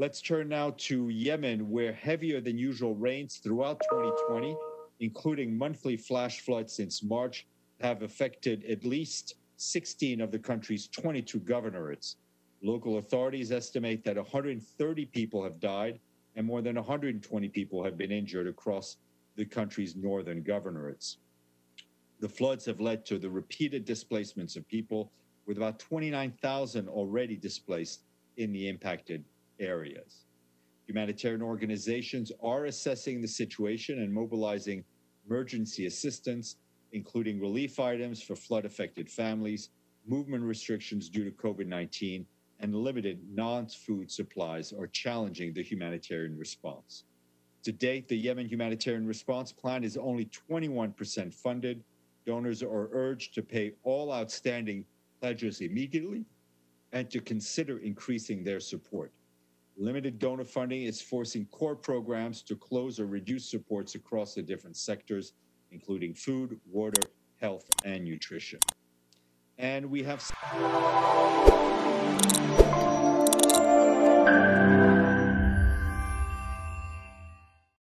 Let's turn now to Yemen, where heavier than usual rains throughout 2020, including monthly flash floods since March, have affected at least 16 of the country's 22 governorates. Local authorities estimate that 130 people have died and more than 120 people have been injured across the country's northern governorates. The floods have led to the repeated displacements of people, with about 29,000 already displaced in the impacted areas. Humanitarian organizations are assessing the situation and mobilizing emergency assistance, including relief items for flood-affected families, movement restrictions due to COVID-19, and limited non-food supplies are challenging the humanitarian response. To date, the Yemen Humanitarian Response Plan is only 21% funded. Donors are urged to pay all outstanding pledges immediately and to consider increasing their support. Limited donor funding is forcing core programs to close or reduce supports across the different sectors, including food, water, health, and nutrition. And we have